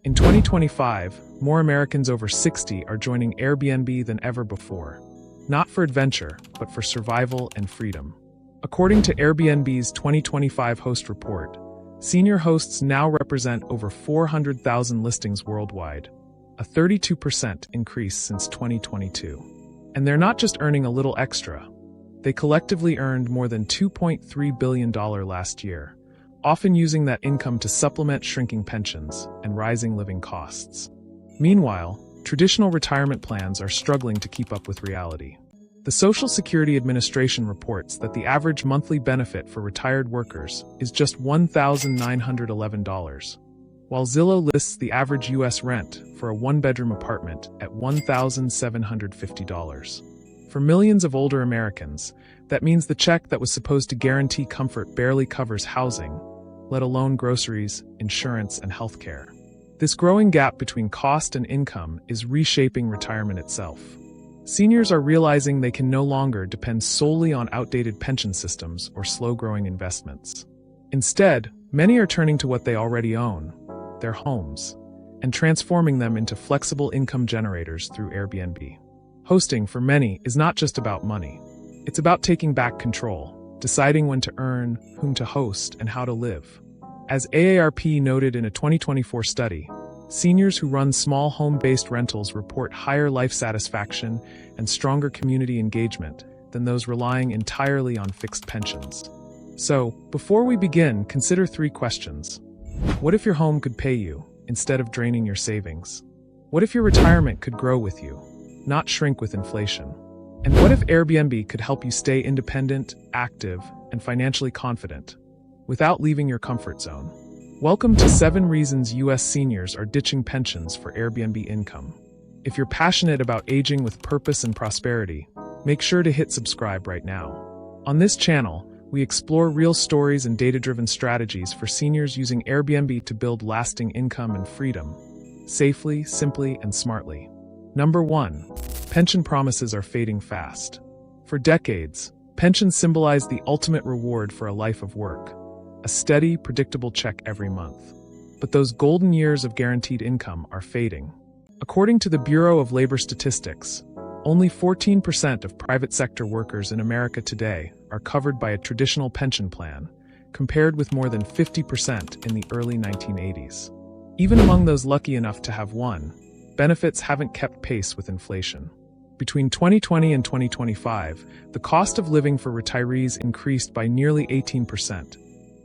In 2025, more Americans over 60 are joining Airbnb than ever before. Not for adventure, but for survival and freedom. According to Airbnb's 2025 host report, senior hosts now represent over 400,000 listings worldwide, a 32% increase since 2022. And they're not just earning a little extra. They collectively earned more than $2.3 billion last year, often using that income to supplement shrinking pensions and rising living costs. Meanwhile, traditional retirement plans are struggling to keep up with reality. The Social Security Administration reports that the average monthly benefit for retired workers is just $1,911, while Zillow lists the average U.S. rent for a one-bedroom apartment at $1,750. For millions of older Americans, that means the check that was supposed to guarantee comfort barely covers housing, let alone groceries, insurance, and healthcare. This growing gap between cost and income is reshaping retirement itself. Seniors are realizing they can no longer depend solely on outdated pension systems or slow-growing investments. Instead, many are turning to what they already own, their homes, and transforming them into flexible income generators through Airbnb. Hosting, for many, is not just about money. It's about taking back control, deciding when to earn, whom to host, and how to live. As AARP noted in a 2024 study, seniors who run small home-based rentals report higher life satisfaction and stronger community engagement than those relying entirely on fixed pensions. So, before we begin, consider 3 questions. What if your home could pay you, instead of draining your savings? What if your retirement could grow with you, not shrink with inflation? And what if Airbnb could help you stay independent, active, and financially confident, without leaving your comfort zone? Welcome to 7 reasons U.S. seniors are ditching pensions for Airbnb income. If you're passionate about aging with purpose and prosperity, make sure to hit subscribe right now. On this channel, we explore real stories and data-driven strategies for seniors using Airbnb to build lasting income and freedom, safely, simply, and smartly. Number 1. Pension promises are fading fast. For decades, pensions symbolized the ultimate reward for a life of work. A steady, predictable check every month. But those golden years of guaranteed income are fading. According to the Bureau of Labor Statistics, only 14% of private sector workers in America today are covered by a traditional pension plan, compared with more than 50% in the early 1980s. Even among those lucky enough to have one, benefits haven't kept pace with inflation. Between 2020 and 2025, the cost of living for retirees increased by nearly 18%.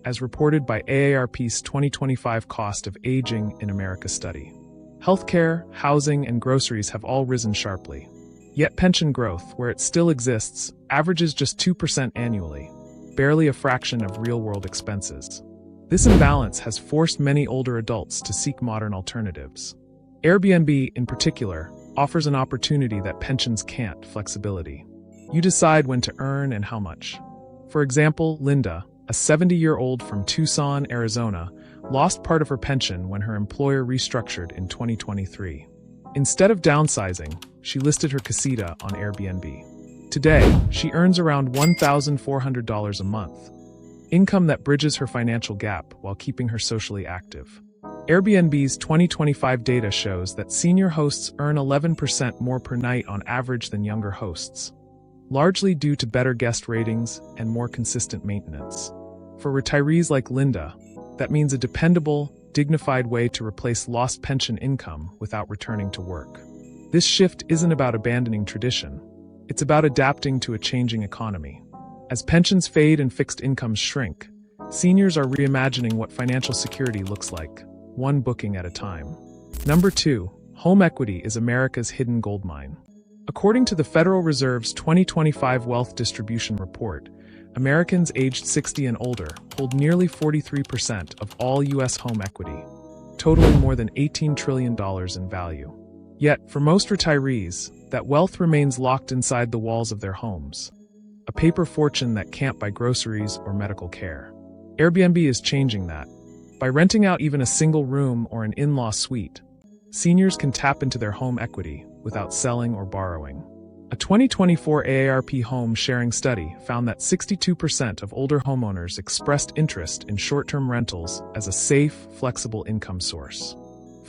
As reported by AARP's 2025 Cost of Aging in America study. Healthcare, housing, and groceries have all risen sharply. Yet pension growth, where it still exists, averages just 2% annually, barely a fraction of real-world expenses. This imbalance has forced many older adults to seek modern alternatives. Airbnb, in particular, offers an opportunity that pensions can't: flexibility. You decide when to earn and how much. For example, Linda, a 70-year-old from Tucson, Arizona, lost part of her pension when her employer restructured in 2023. Instead of downsizing, she listed her casita on Airbnb. Today, she earns around $1,400 a month, income that bridges her financial gap while keeping her socially active. Airbnb's 2025 data shows that senior hosts earn 11% more per night on average than younger hosts, largely due to better guest ratings and more consistent maintenance. For retirees like Linda, that means a dependable, dignified way to replace lost pension income without returning to work. This shift isn't about abandoning tradition. It's about adapting to a changing economy. As pensions fade and fixed incomes shrink, seniors are reimagining what financial security looks like, one booking at a time. Number 2. Home equity is America's hidden goldmine. According to the Federal Reserve's 2025 Wealth Distribution Report, Americans aged 60 and older hold nearly 43% of all U.S. home equity, totaling more than $18 trillion in value. Yet, for most retirees, that wealth remains locked inside the walls of their homes, a paper fortune that can't buy groceries or medical care. Airbnb is changing that. By renting out even a single room or an in-law suite, seniors can tap into their home equity without selling or borrowing. A 2024 AARP home sharing study found that 62% of older homeowners expressed interest in short-term rentals as a safe, flexible income source.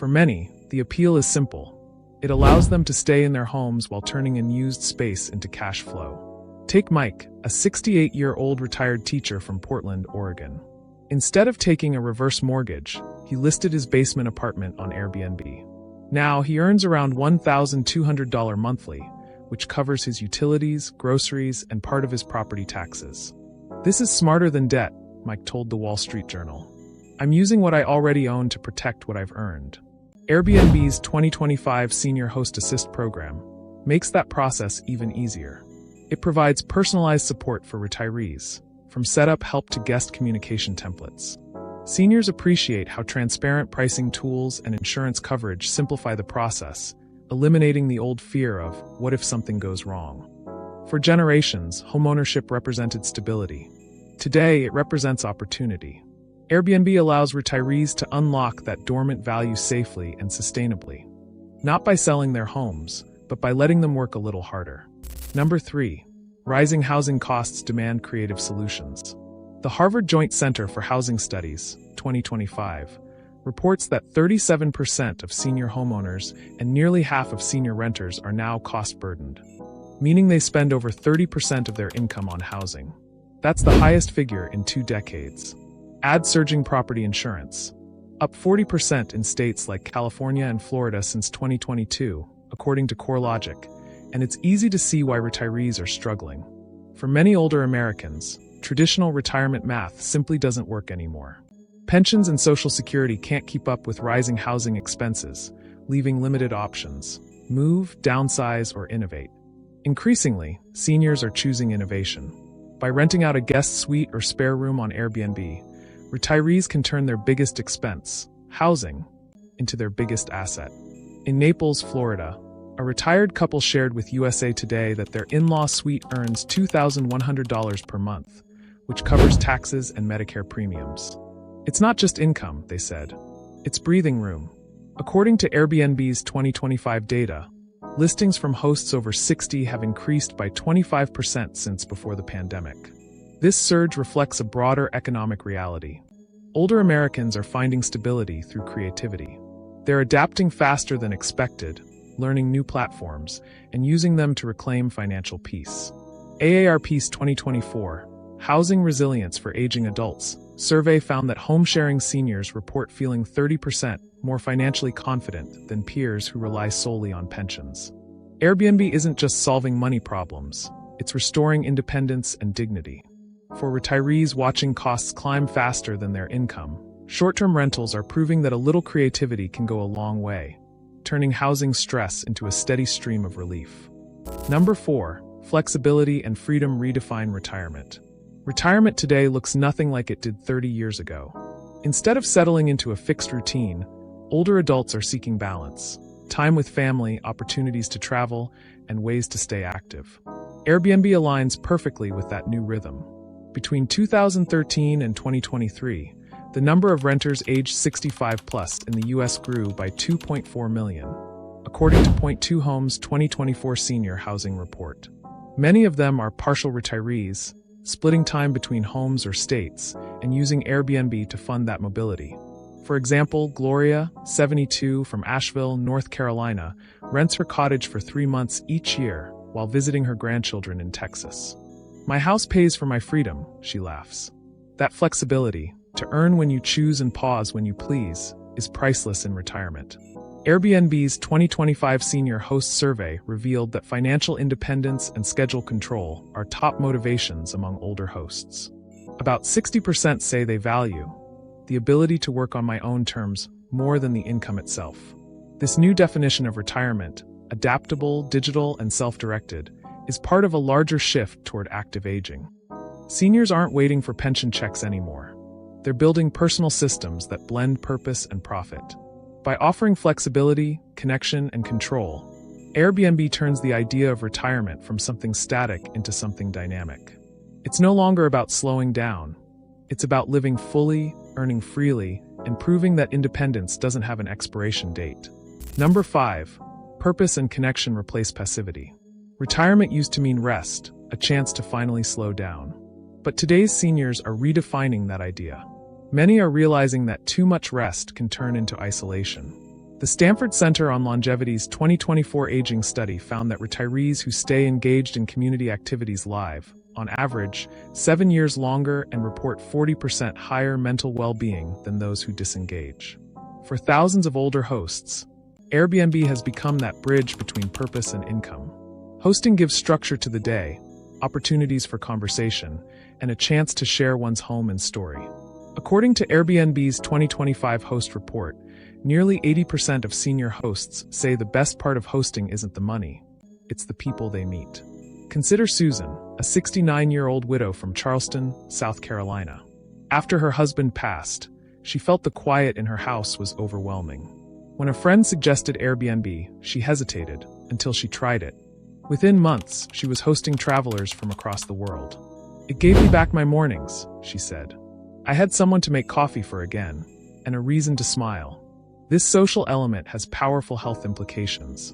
For many, the appeal is simple. It allows them to stay in their homes while turning unused space into cash flow. Take Mike, a 68-year-old retired teacher from Portland, Oregon. Instead of taking a reverse mortgage, he listed his basement apartment on Airbnb. Now he earns around $1,200 monthly, which covers his utilities, groceries, and part of his property taxes. "This is smarter than debt," Mike told the Wall Street Journal. "I'm using what I already own to protect what I've earned." Airbnb's 2025 Senior Host Assist program makes that process even easier. It provides personalized support for retirees, from setup help to guest communication templates. Seniors appreciate how transparent pricing tools and insurance coverage simplify the process, eliminating the old fear of, what if something goes wrong? For generations, homeownership represented stability. Today, it represents opportunity. Airbnb allows retirees to unlock that dormant value safely and sustainably. Not by selling their homes, but by letting them work a little harder. Number 3. Rising housing costs demand creative solutions. The Harvard Joint Center for Housing Studies, 2025, reports that 37% of senior homeowners and nearly half of senior renters are now cost-burdened, meaning they spend over 30% of their income on housing. That's the highest figure in 2 decades. Add surging property insurance, up 40% in states like California and Florida since 2022, according to CoreLogic, and it's easy to see why retirees are struggling. For many older Americans, traditional retirement math simply doesn't work anymore. Pensions and Social Security can't keep up with rising housing expenses, leaving limited options: move, downsize, or innovate. Increasingly, seniors are choosing innovation. By renting out a guest suite or spare room on Airbnb, retirees can turn their biggest expense, housing, into their biggest asset. In Naples, Florida, a retired couple shared with USA Today that their in-law suite earns $2,100 per month, which covers taxes and Medicare premiums. "It's not just income," they said. "It's breathing room." According to Airbnb's 2025 data, listings from hosts over 60 have increased by 25% since before the pandemic. This surge reflects a broader economic reality. Older Americans are finding stability through creativity. They're adapting faster than expected, learning new platforms, and using them to reclaim financial peace. AARP's 2024 Housing Resilience for Aging Adults survey found that home-sharing seniors report feeling 30% more financially confident than peers who rely solely on pensions. Airbnb isn't just solving money problems, it's restoring independence and dignity. For retirees watching costs climb faster than their income, short-term rentals are proving that a little creativity can go a long way, turning housing stress into a steady stream of relief. Number 4. Flexibility and freedom redefine retirement. Retirement today looks nothing like it did 30 years ago. Instead of settling into a fixed routine, older adults are seeking balance, time with family, opportunities to travel, and ways to stay active. Airbnb aligns perfectly with that new rhythm. Between 2013 and 2023, the number of renters aged 65 plus in the U.S. grew by 2.4 million, according to Point Two Home's 2024 Senior Housing Report. Many of them are partial retirees, splitting time between homes or states, and using Airbnb to fund that mobility. For example, Gloria, 72, from Asheville, North Carolina, rents her cottage for 3 months each year while visiting her grandchildren in Texas. "My house pays for my freedom," she laughs. That flexibility, to earn when you choose and pause when you please, is priceless in retirement. Airbnb's 2025 Senior Host Survey revealed that financial independence and schedule control are top motivations among older hosts. About 60% say they value the ability to work on my own terms more than the income itself. This new definition of retirement, adaptable, digital, and self-directed, is part of a larger shift toward active aging. Seniors aren't waiting for pension checks anymore. They're building personal systems that blend purpose and profit. By offering flexibility, connection, and control, Airbnb turns the idea of retirement from something static into something dynamic. It's no longer about slowing down. It's about living fully, earning freely, and proving that independence doesn't have an expiration date. Number 5. Purpose and connection replace passivity. Retirement used to mean rest, a chance to finally slow down. But today's seniors are redefining that idea. Many are realizing that too much rest can turn into isolation. The Stanford Center on Longevity's 2024 aging study found that retirees who stay engaged in community activities live, on average, 7 years longer and report 40% higher mental well-being than those who disengage. For thousands of older hosts, Airbnb has become that bridge between purpose and income. Hosting gives structure to the day, opportunities for conversation, and a chance to share one's home and story. According to Airbnb's 2025 host report, nearly 80% of senior hosts say the best part of hosting isn't the money, it's the people they meet. Consider Susan, a 69-year-old widow from Charleston, South Carolina. After her husband passed, she felt the quiet in her house was overwhelming. When a friend suggested Airbnb, she hesitated until she tried it. Within months, she was hosting travelers from across the world. "It gave me back my mornings," she said. "I had someone to make coffee for again, and a reason to smile." This social element has powerful health implications.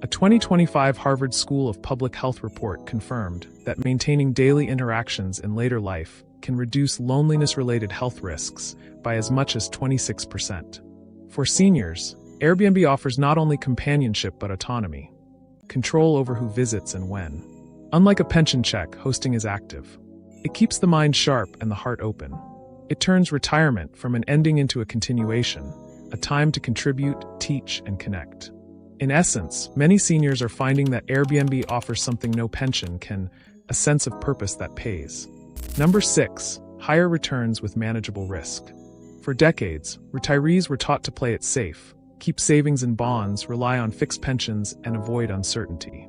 A 2025 Harvard School of Public Health report confirmed that maintaining daily interactions in later life can reduce loneliness-related health risks by as much as 26%. For seniors, Airbnb offers not only companionship but autonomy. Control over who visits and when. Unlike a pension check, hosting is active. It keeps the mind sharp and the heart open. It turns retirement from an ending into a continuation, a time to contribute, teach, and connect. In essence, many seniors are finding that Airbnb offers something no pension can, a sense of purpose that pays. Number 6, higher returns with manageable risk. For decades, retirees were taught to play it safe, keep savings in bonds, rely on fixed pensions, and avoid uncertainty.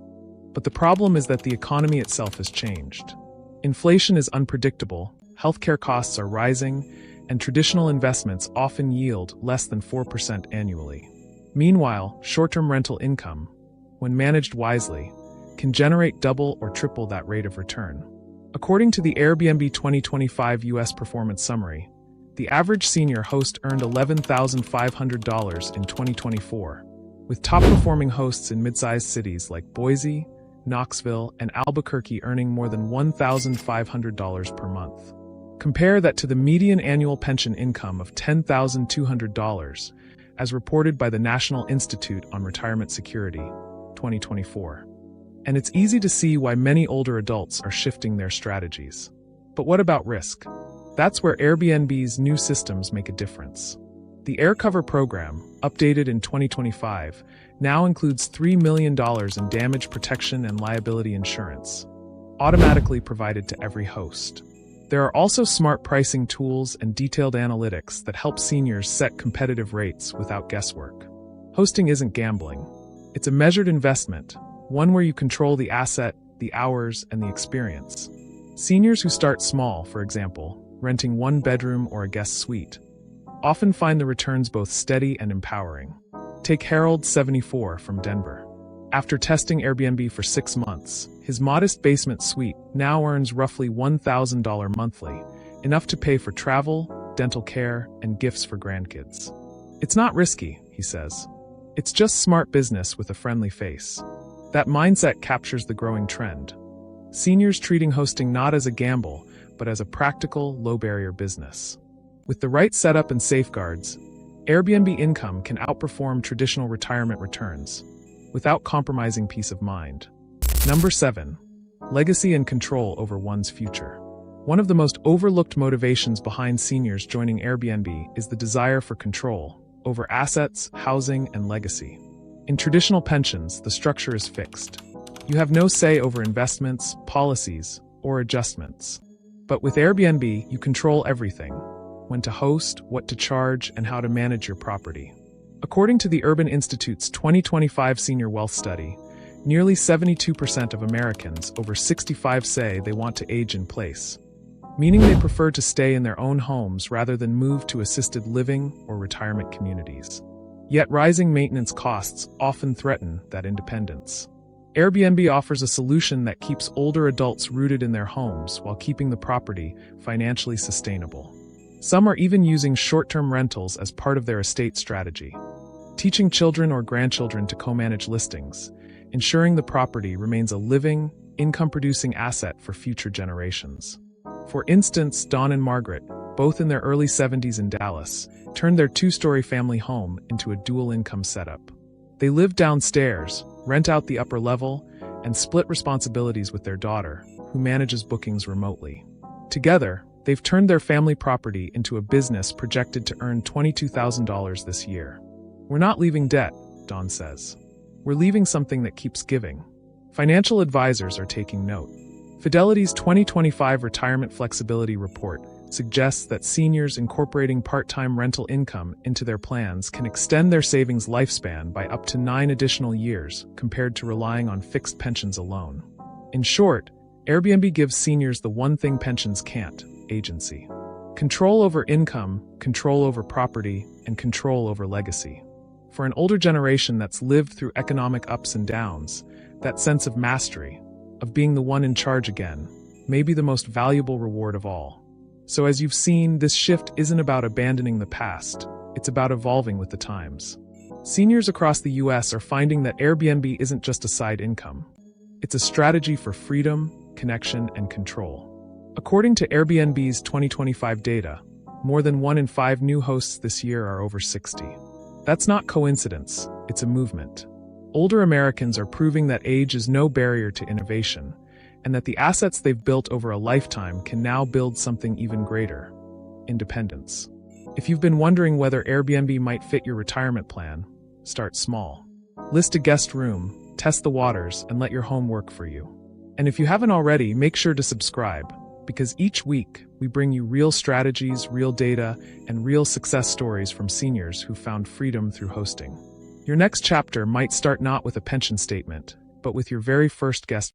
But the problem is that the economy itself has changed. Inflation is unpredictable, healthcare costs are rising, and traditional investments often yield less than 4% annually. Meanwhile, short-term rental income, when managed wisely, can generate double or triple that rate of return. According to the Airbnb 2025 U.S. Performance Summary, the average senior host earned $11,500 in 2024, with top-performing hosts in mid-sized cities like Boise, Knoxville, and Albuquerque earning more than $1,500 per month. Compare that to the median annual pension income of $10,200, as reported by the National Institute on Retirement Security, 2024. And it's easy to see why many older adults are shifting their strategies. But what about risk? That's where Airbnb's new systems make a difference. The AirCover program, updated in 2025, now includes $3 million in damage protection and liability insurance, automatically provided to every host. There are also smart pricing tools and detailed analytics that help seniors set competitive rates without guesswork. Hosting isn't gambling. It's a measured investment, one where you control the asset, the hours, and the experience. Seniors who start small, for example, renting one bedroom or a guest suite, often find the returns both steady and empowering. Take Harold, 74, from Denver. After testing Airbnb for 6 months, his modest basement suite now earns roughly $1,000 monthly, enough to pay for travel, dental care, and gifts for grandkids. It's not risky, he says. It's just smart business with a friendly face. That mindset captures the growing trend. Seniors treating hosting not as a gamble, but as a practical, low-barrier business. With the right setup and safeguards, Airbnb income can outperform traditional retirement returns, without compromising peace of mind. Number 7. Legacy and control over one's future. One of the most overlooked motivations behind seniors joining Airbnb is the desire for control over assets, housing, and legacy. In traditional pensions, the structure is fixed. You have no say over investments, policies, or adjustments. But with Airbnb, you control everything: when to host, what to charge, and how to manage your property. According to the Urban Institute's 2025 Senior Wealth Study, nearly 72% of Americans over 65 say they want to age in place, meaning they prefer to stay in their own homes rather than move to assisted living or retirement communities. Yet rising maintenance costs often threaten that independence. Airbnb offers a solution that keeps older adults rooted in their homes while keeping the property financially sustainable. Some are even using short-term rentals as part of their estate strategy, teaching children or grandchildren to co-manage listings, ensuring the property remains a living, income-producing asset for future generations. For instance, Dawn and Margaret, both in their early 70s in Dallas, turned their two-story family home into a dual-income setup. They live downstairs, rent out the upper level, and split responsibilities with their daughter, who manages bookings remotely. Together, they've turned their family property into a business projected to earn $22,000 this year. We're not leaving debt, Dawn says. We're leaving something that keeps giving. Financial advisors are taking note. Fidelity's 2025 Retirement Flexibility Report suggests that seniors incorporating part-time rental income into their plans can extend their savings lifespan by up to 9 additional years compared to relying on fixed pensions alone. In short, Airbnb gives seniors the one thing pensions can't: agency. Control over income, control over property, and control over legacy. For an older generation that's lived through economic ups and downs, that sense of mastery, of being the one in charge again, may be the most valuable reward of all. So as you've seen, this shift isn't about abandoning the past, it's about evolving with the times. Seniors across the US are finding that Airbnb isn't just a side income. It's a strategy for freedom, connection, and control. According to Airbnb's 2025 data, more than 1 in 5 new hosts this year are over 60. That's not coincidence, it's a movement. Older Americans are proving that age is no barrier to innovation, and that the assets they've built over a lifetime can now build something even greater: independence. If you've been wondering whether Airbnb might fit your retirement plan, start small. List a guest room, test the waters, and let your home work for you. And if you haven't already, make sure to subscribe, because each week we bring you real strategies, real data, and real success stories from seniors who found freedom through hosting. Your next chapter might start not with a pension statement, but with your very first guest